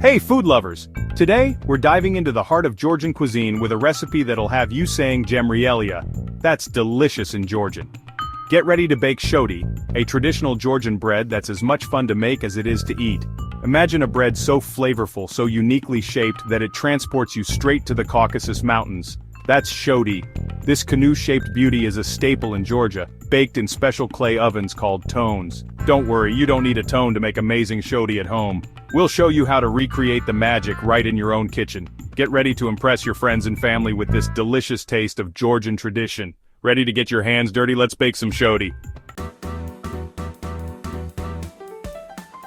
Hey food lovers! Today, we're diving into the heart of Georgian cuisine with a recipe that'll have you saying Gemrielia. That's delicious in Georgian. Get ready to bake Shoti, a traditional Georgian bread that's as much fun to make as it is to eat. Imagine a bread so flavorful, so uniquely shaped that it transports you straight to the Caucasus Mountains. That's Shoti. This canoe-shaped beauty is a staple in Georgia, baked in special clay ovens called tones. Don't worry, you don't need a tone to make amazing Shoti at home. We'll show you how to recreate the magic right in your own kitchen. Get ready to impress your friends and family with this delicious taste of Georgian tradition. Ready to get your hands dirty? Let's bake some Shoti.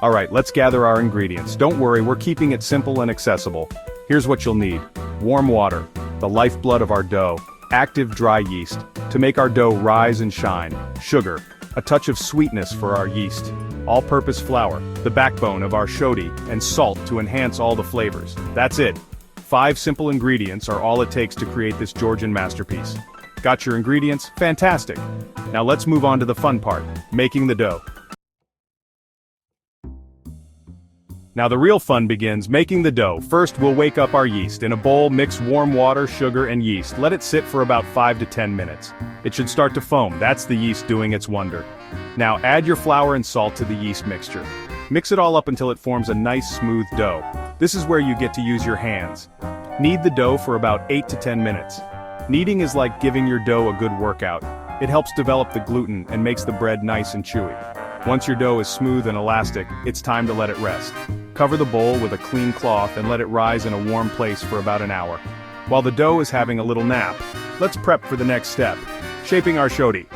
Alright, let's gather our ingredients. Don't worry, we're keeping it simple and accessible. Here's what you'll need. Warm water, the lifeblood of our dough. Active dry yeast, to make our dough rise and shine. Sugar, a touch of sweetness for our yeast. All-purpose flour, the backbone of our Shoti, and salt to enhance all the flavors. That's it. 5 simple ingredients are all it takes to create this Georgian masterpiece. Got your ingredients? Fantastic! Now let's move on to the fun part, making the dough. Now the real fun begins making the dough. First we'll wake up our yeast. In a bowl, mix warm water, sugar, and yeast. Let it sit for about 5 to 10 minutes. It should start to foam. That's the yeast doing its wonder. Now add your flour and salt to the yeast mixture. Mix it all up until it forms a nice smooth dough. This is where you get to use your hands. Knead the dough for about 8 to 10 minutes. Kneading is like giving your dough a good workout. It helps develop the gluten and makes the bread nice and chewy. Once your dough is smooth and elastic, it's time to let it rest. Cover the bowl with a clean cloth and let it rise in a warm place for about an hour. While the dough is having a little nap, let's prep for the next step, shaping our Shoti.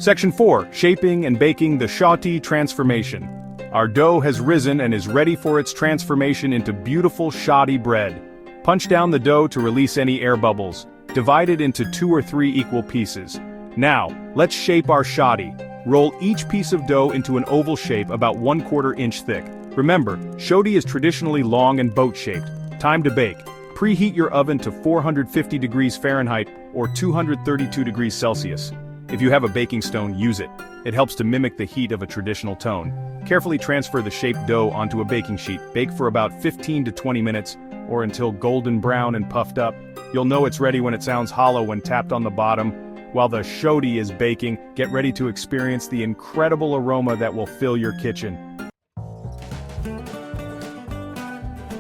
Section 4, shaping and baking the Shoti transformation. Our dough has risen and is ready for its transformation into beautiful Shoti bread. Punch down the dough to release any air bubbles. Divide it into 2 or 3 equal pieces. Now, let's shape our Shoti. Roll each piece of dough into an oval shape about 1/4 inch thick. Remember, Shoti is traditionally long and boat-shaped. Time to bake. Preheat your oven to 450 degrees Fahrenheit or 232 degrees Celsius. If you have a baking stone, use it. It helps to mimic the heat of a traditional tone. Carefully transfer the shaped dough onto a baking sheet. Bake for about 15 to 20 minutes, or until golden brown and puffed up. You'll know it's ready when it sounds hollow when tapped on the bottom. While the Shoti is baking, get ready to experience the incredible aroma that will fill your kitchen.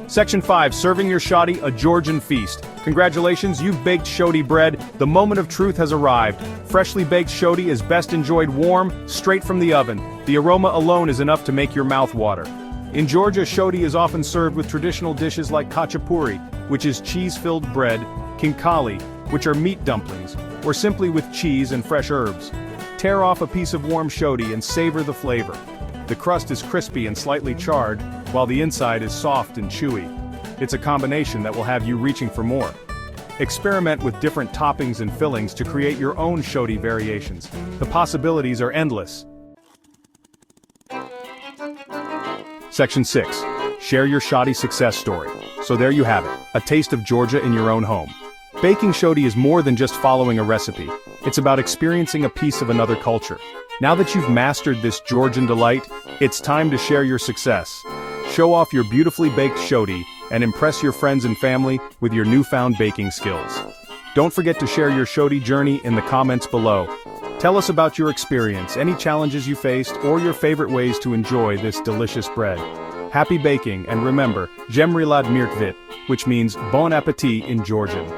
Section 5, serving your Shoti, a Georgian feast. Congratulations, you've baked Shoti bread. The moment of truth has arrived. Freshly baked Shoti is best enjoyed warm, straight from the oven. The aroma alone is enough to make your mouth water. In Georgia, Shoti is often served with traditional dishes like Puri, which is cheese-filled bread, kinkali, which are meat dumplings, or simply with cheese and fresh herbs. Tear off a piece of warm Shoti and savor the flavor. The crust is crispy and slightly charred, while the inside is soft and chewy. It's a combination that will have you reaching for more. Experiment with different toppings and fillings to create your own Shoti variations. The possibilities are endless. Section 6. Share your Shoti success story. So there you have it, a taste of Georgia in your own home. Baking Shoti is more than just following a recipe. It's about experiencing a piece of another culture. Now that you've mastered this Georgian delight, it's time to share your success. Show off your beautifully baked Shoti and impress your friends and family with your newfound baking skills. Don't forget to share your Shoti journey in the comments below. Tell us about your experience, any challenges you faced, or your favorite ways to enjoy this delicious bread. Happy baking, and remember, Gemrilad Mirkvit, which means bon appetit in Georgian.